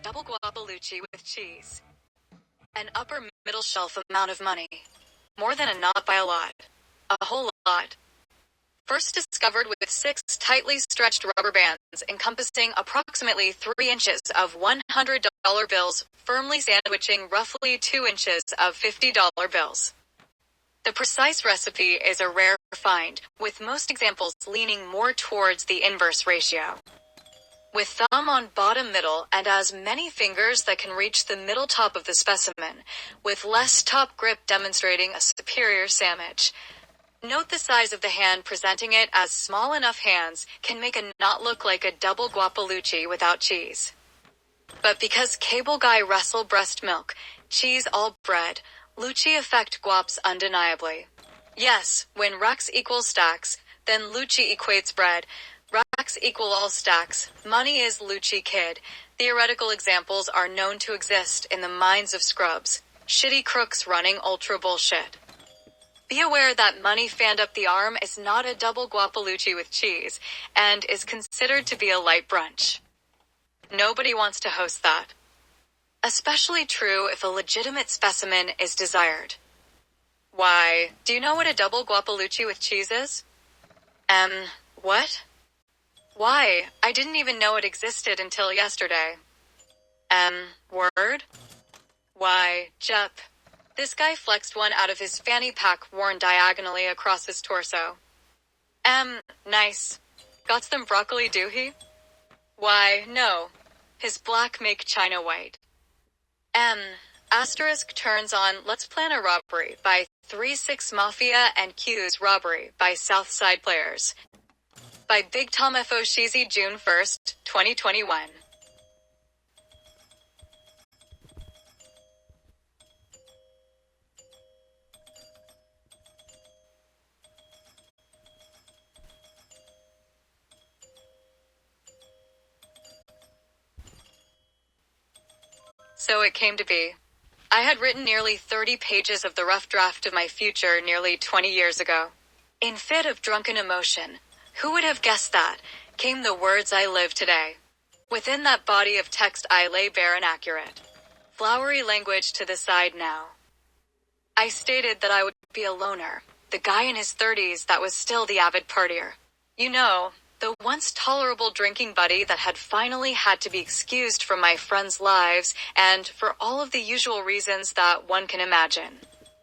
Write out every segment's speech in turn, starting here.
double guapalucci with cheese. An upper middle shelf amount of money. More than a not by a lot. A whole lot. First discovered with 6 tightly stretched rubber bands encompassing approximately 3 inches of $100 bills, firmly sandwiching roughly 2 inches of $50 bills. The precise recipe is a rare find, with most examples leaning more towards the inverse ratio. With thumb on bottom middle and as many fingers that can reach the middle top of the specimen, with less top grip demonstrating a superior sandwich. Note the size of the hand, presenting it as small enough hands can make a knot look like a double guapalucci without cheese. But because cable guy wrestle breast milk, cheese all bread, Lucci affect guaps undeniably. Yes, when Rex equals stacks, then Lucci equates bread. Rex equal all stacks. Money is Lucci kid. Theoretical examples are known to exist in the minds of scrubs. Shitty crooks running ultra bullshit. Be aware that money fanned up the arm is not a double guapalucci with cheese, and is considered to be a light brunch. Nobody wants to host that. Especially true if a legitimate specimen is desired. Why, do you know what a double guapalucci with cheese is? What? Why, I didn't even know it existed until yesterday. Word? Why, Jep. This guy flexed one out of his fanny pack worn diagonally across his torso. Nice. Got some broccoli, do he? Why, no. His black make China white. Asterisk turns on Let's Plan a Robbery by 3-6 Mafia and Q's Robbery by Southside Players. By BigTomFoSheezy, June 1st, 2021. So it came to be. I had written nearly 30 pages of the rough draft of my future nearly 20 years ago. In fit of drunken emotion, who would have guessed that, came the words I live today. Within that body of text I lay bare and accurate. Flowery language to the side now. I stated that I would be a loner, the guy in his 30s that was still the avid partier. You know, the once tolerable drinking buddy that had finally had to be excused from my friends' lives, and for all of the usual reasons that one can imagine.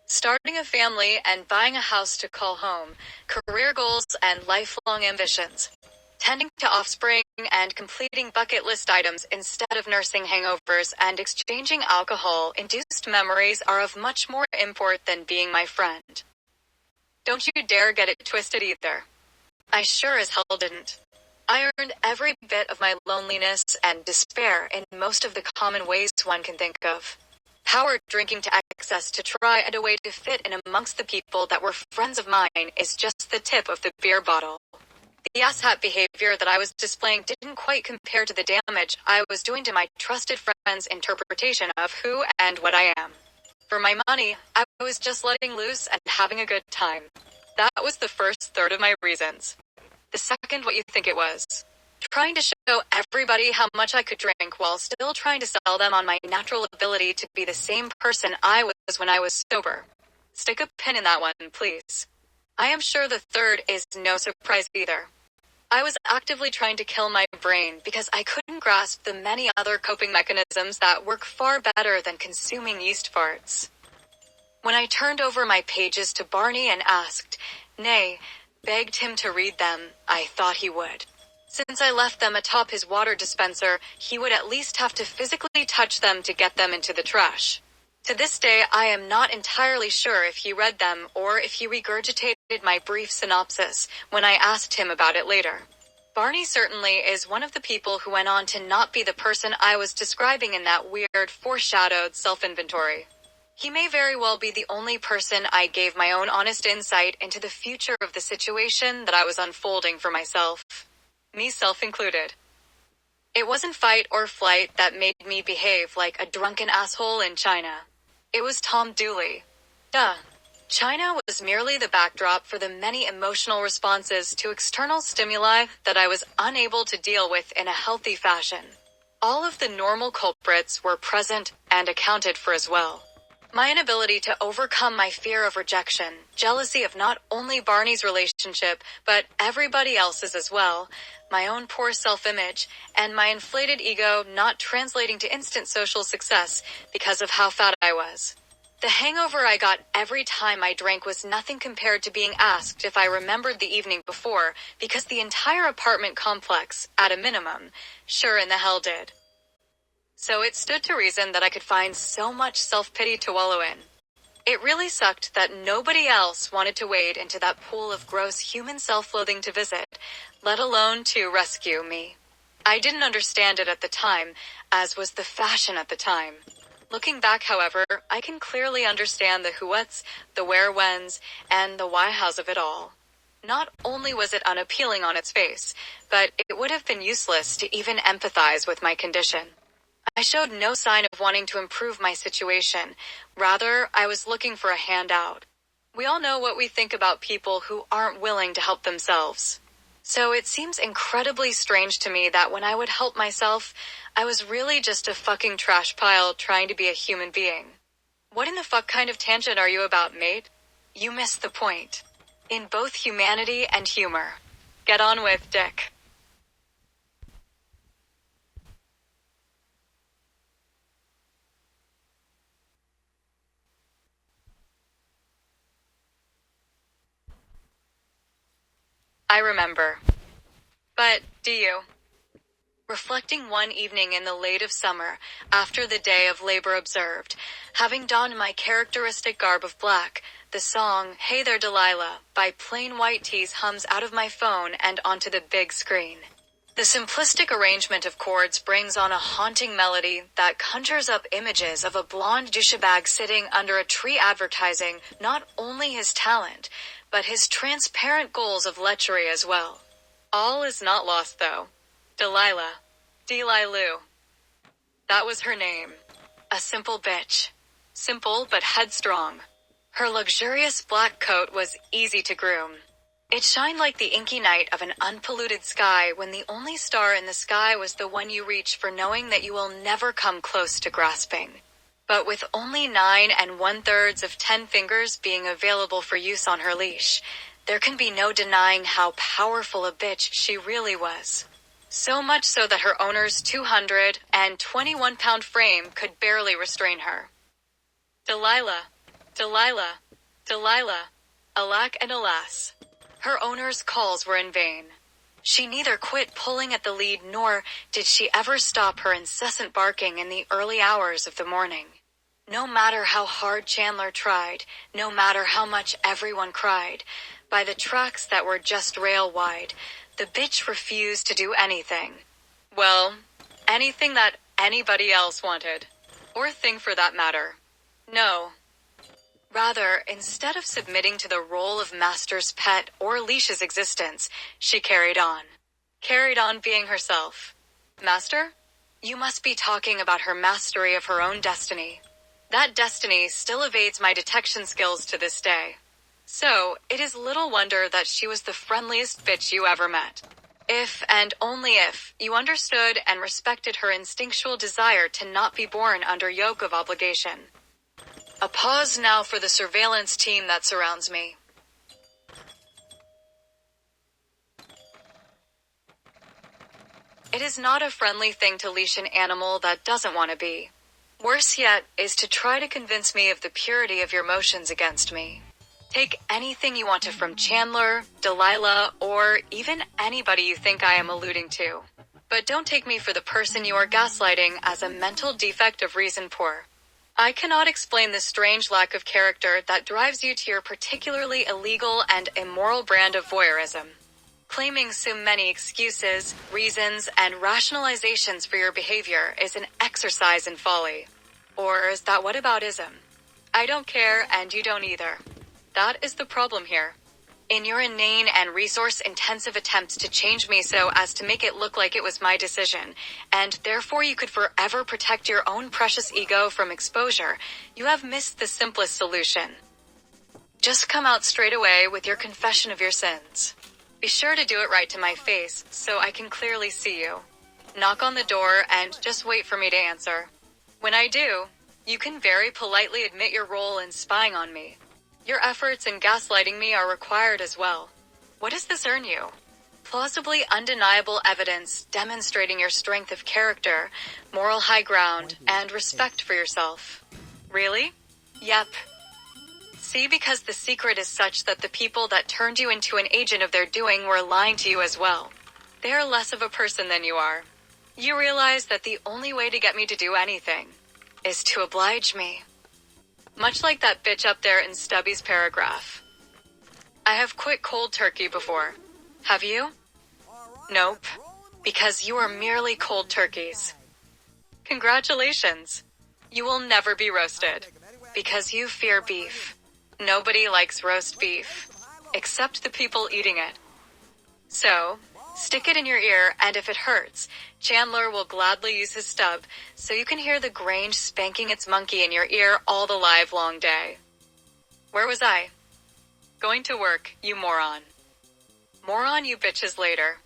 Starting a family and buying a house to call home, career goals and lifelong ambitions. Tending to offspring and completing bucket list items instead of nursing hangovers and exchanging alcohol-induced memories are of much more import than being my friend. Don't you dare get it twisted either. I sure as hell didn't. I earned every bit of my loneliness and despair in most of the common ways one can think of. Power drinking to excess to try and a way to fit in amongst the people that were friends of mine is just the tip of the beer bottle. The asshat behavior that I was displaying didn't quite compare to the damage I was doing to my trusted friends' interpretation of who and what I am. For my money, I was just letting loose and having a good time. That was the first third of my reasons. The second, what you think it was. Trying to show everybody how much I could drink while still trying to sell them on my natural ability to be the same person I was when I was sober. Stick a pin in that one, please. I am sure the third is no surprise either. I was actively trying to kill my brain because I couldn't grasp the many other coping mechanisms that work far better than consuming yeast farts. When I turned over my pages to Barney and asked, nay, begged him to read them, I thought he would. Since I left them atop his water dispenser, he would at least have to physically touch them to get them into the trash. To this day, I am not entirely sure if he read them or if he regurgitated my brief synopsis when I asked him about it later. Barney certainly is one of the people who went on to not be the person I was describing in that weird, foreshadowed self-inventory. He may very well be the only person I gave my own honest insight into the future of the situation that I was unfolding for myself. Me self included. It wasn't fight or flight that made me behave like a drunken asshole in China. It was Tom Dooley. Duh. China was merely the backdrop for the many emotional responses to external stimuli that I was unable to deal with in a healthy fashion. All of the normal culprits were present and accounted for as well. My inability to overcome my fear of rejection, jealousy of not only Barney's relationship, but everybody else's as well, my own poor self-image, and my inflated ego not translating to instant social success because of how fat I was. The hangover I got every time I drank was nothing compared to being asked if I remembered the evening before, because the entire apartment complex, at a minimum, sure in the hell did. So it stood to reason that I could find so much self-pity to wallow in. It really sucked that nobody else wanted to wade into that pool of gross human self-loathing to visit, let alone to rescue me. I didn't understand it at the time, as was the fashion at the time. Looking back, however, I can clearly understand the who-whats, the where-whens, and the why-hows of it all. Not only was it unappealing on its face, but it would have been useless to even empathize with my condition. I showed no sign of wanting to improve my situation. Rather, I was looking for a handout. We all know what we think about people who aren't willing to help themselves. So it seems incredibly strange to me that when I would help myself, I was really just a fucking trash pile trying to be a human being. What in the fuck kind of tangent are you about, mate? You missed the point. In both humanity and humor. Get on with, Dick. I remember. But, do you? Reflecting one evening in the late of summer, after the day of labor observed, having donned my characteristic garb of black, the song, Hey There Delilah, by Plain White Tees hums out of my phone and onto the big screen. The simplistic arrangement of chords brings on a haunting melody that conjures up images of a blonde douchebag sitting under a tree advertising not only his talent, but his transparent goals of lechery as well. All is not lost, though. Delilah. Delilah. That was her name. A simple bitch. Simple but headstrong. Her luxurious black coat was easy to groom. It shined like the inky night of an unpolluted sky when the only star in the sky was the one you reach for, knowing that you will never come close to grasping. But with only 9 1/3 of 10 fingers being available for use on her leash, there can be no denying how powerful a bitch she really was. So much so that her owner's 221-pound frame could barely restrain her. Delilah. Delilah. Delilah. Alack and alas. Her owner's calls were in vain. She neither quit pulling at the lead nor did she ever stop her incessant barking in the early hours of the morning. No matter how hard Chandler tried, no matter how much everyone cried, by the tracks that were just rail wide, the bitch refused to do anything. Well, anything that anybody else wanted. Or think for that matter. No. Rather, instead of submitting to the role of master's pet or leash's existence, she carried on. Carried on being herself. Master? You must be talking about her mastery of her own destiny. That destiny still evades my detection skills to this day. So, it is little wonder that she was the friendliest bitch you ever met. If, and only if, you understood and respected her instinctual desire to not be born under yoke of obligation. A pause now for the surveillance team that surrounds me. It is not a friendly thing to leash an animal that doesn't want to be. Worse yet is to try to convince me of the purity of your motions against me. Take anything you want to from Chandler, Delilah, or even anybody you think I am alluding to. But don't take me for the person you are gaslighting as a mental defect of reason poor. I cannot explain the strange lack of character that drives you to your particularly illegal and immoral brand of voyeurism. Claiming so many excuses, reasons, and rationalizations for your behavior is an exercise in folly. Or is that whataboutism? I don't care, and you don't either. That is the problem here. In your inane and resource-intensive attempts to change me so as to make it look like it was my decision, and therefore you could forever protect your own precious ego from exposure, you have missed the simplest solution. Just come out straight away with your confession of your sins. Be sure to do it right to my face, so I can clearly see you. Knock on the door and just wait for me to answer. When I do, you can very politely admit your role in spying on me. Your efforts in gaslighting me are required as well. What does this earn you? Plausibly undeniable evidence demonstrating your strength of character, moral high ground, and respect for yourself. Really? Yep. See, because the secret is such that the people that turned you into an agent of their doing were lying to you as well. They are less of a person than you are. You realize that the only way to get me to do anything is to oblige me. Much like that bitch up there in Stubby's paragraph. I have quit cold turkey before. Have you? Nope. Because you are merely cold turkeys. Congratulations. You will never be roasted. Because you fear beef. Nobody likes roast beef. Except the people eating it. So, stick it in your ear, and if it hurts, Chandler will gladly use his stub, so you can hear the Grange spanking its monkey in your ear all the live long day. Where was I? Going to work, you moron. More on you bitches later.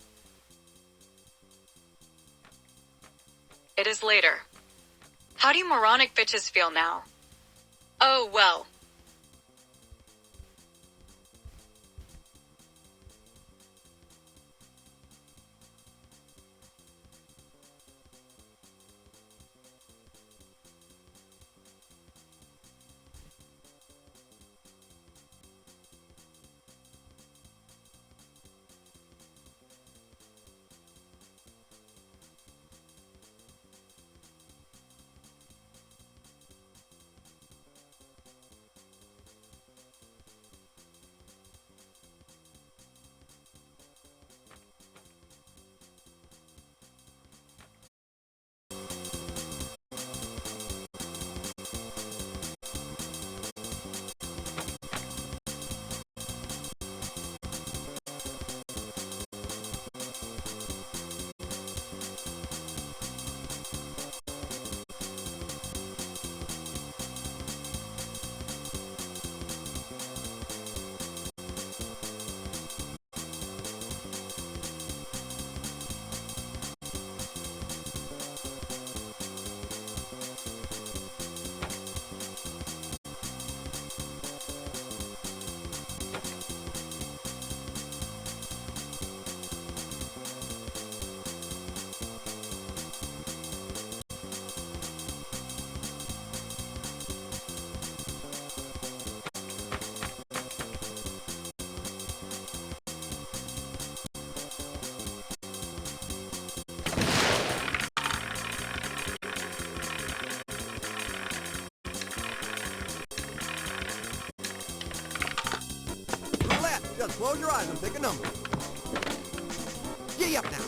It is later. How do you moronic bitches feel now? Oh, well. Just close your eyes and pick a number. Giddy up now.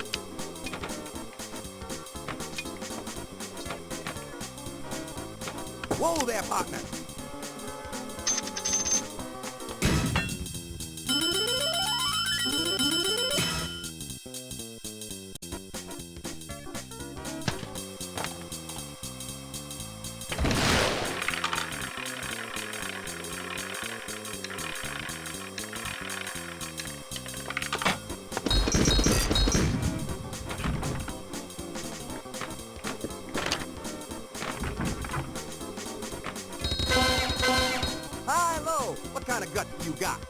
Whoa there, partner. What kind of guts you got?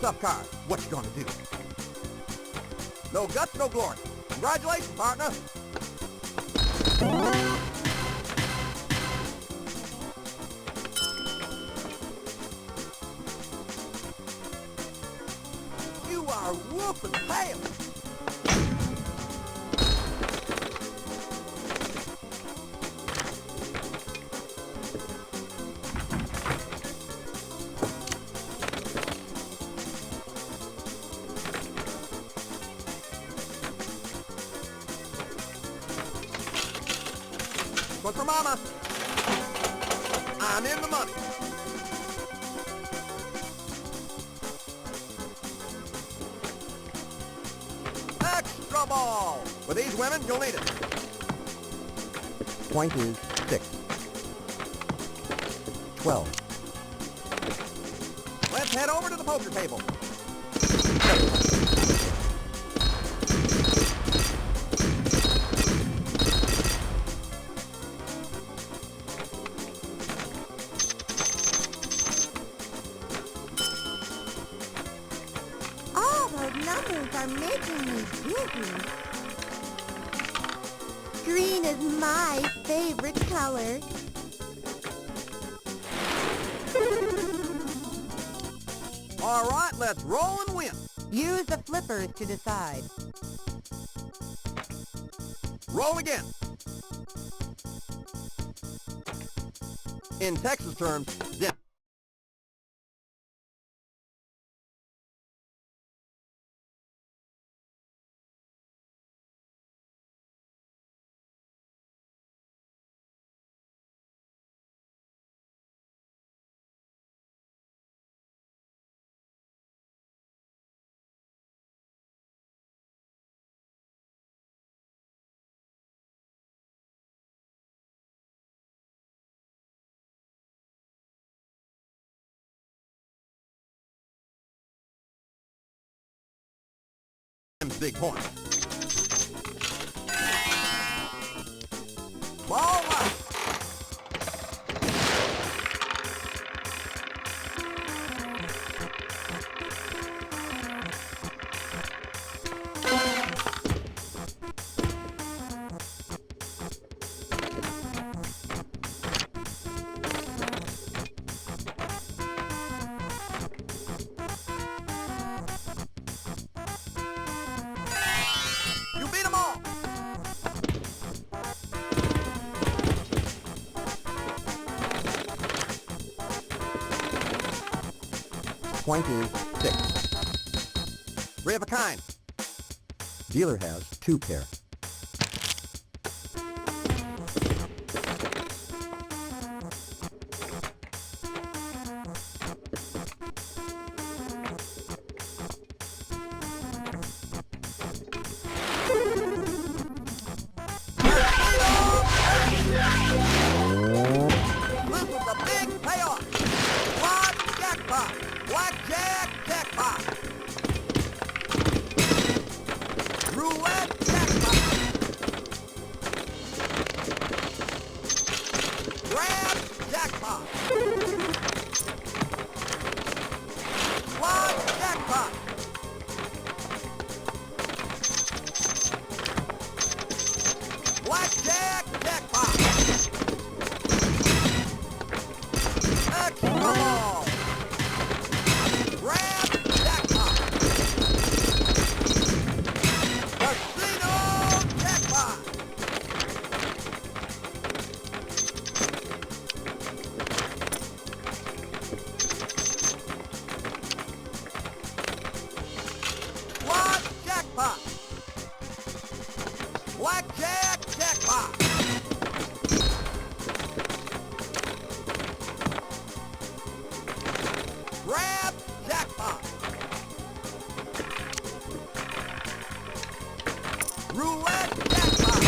Tough card. What you gonna do? No guts, no glory. Congratulations, partner. You are whooping tail. One for Mama. I'm in the money. Extra ball. With these women, you'll need it. Point is 6. 12. Let's head over to the poker table. colors are making me dizzy. Green is my favorite color. All right, let's roll and win. Use the flippers to decide. Roll again. In Texas terms, zip. Big point. Ball right. You beat them all. 26. Three of a kind. Dealer has 2 pair. This is a big payoff. Quad jackpot. Blackjack jackpot. Roulette jackpot. Grab jackpot. Quad jackpot. Blackjack jackpot. Extra ball. Grab jackpot. Casino jackpot. Quad jackpot. Blackjack jackpot. Grab jackpot. Roulette jackpot.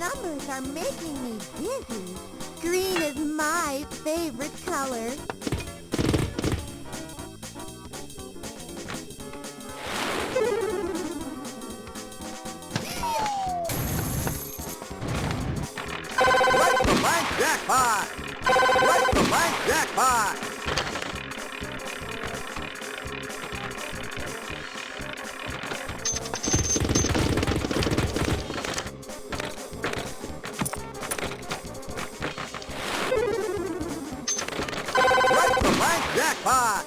numbers are making me dizzy. Green is my favorite color. Right the bank jackpot! Right the bank jackpot! Right the bank jackpot!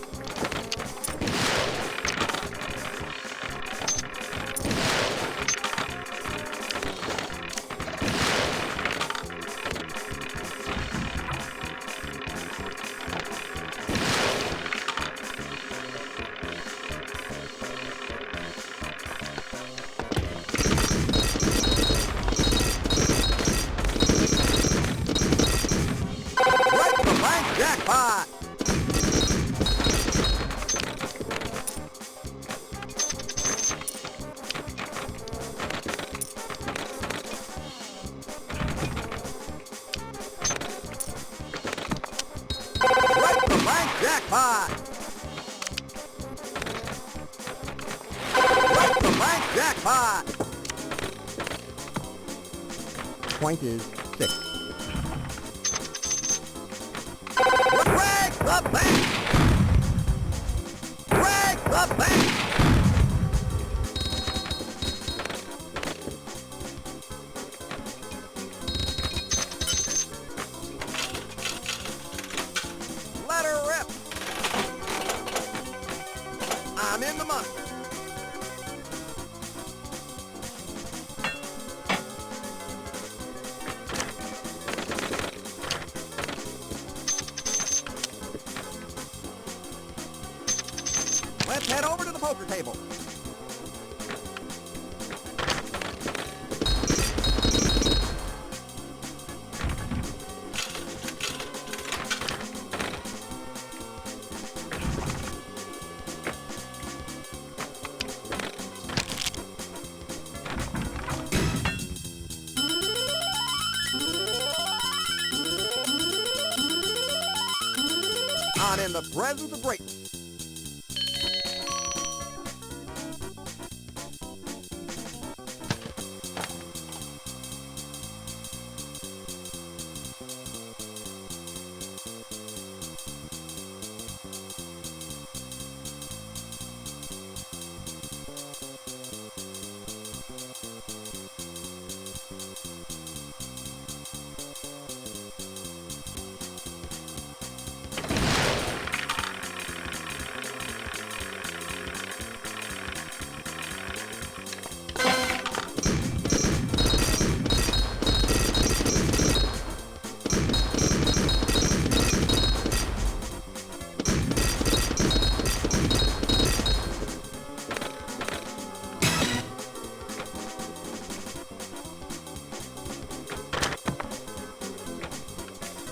Right the bank jackpot! Right the bank jackpot! Right the bank jackpot! Point is 6. Break the bank! Break the bank! Let her rip! I'm in the money. Let's head over to the poker table. On in the presence of greatness.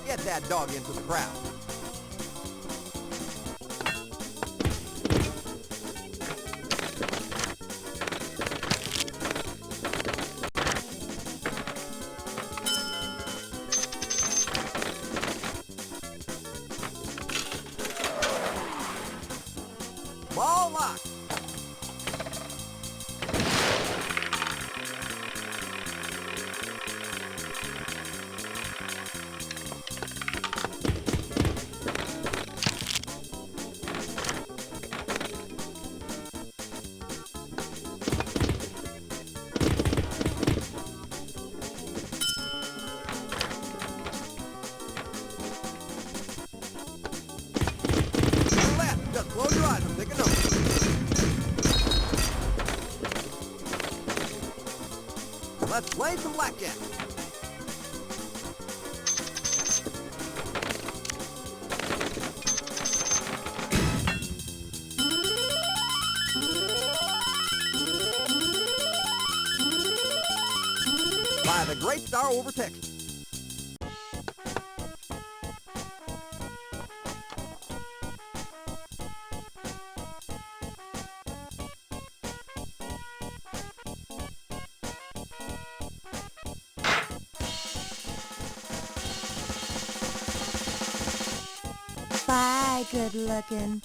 Get that dog into the crowd. Ball lock. Left, just close your eyes and take a note. Let's play some blackjack. By the great star over Texas. Bye, good looking.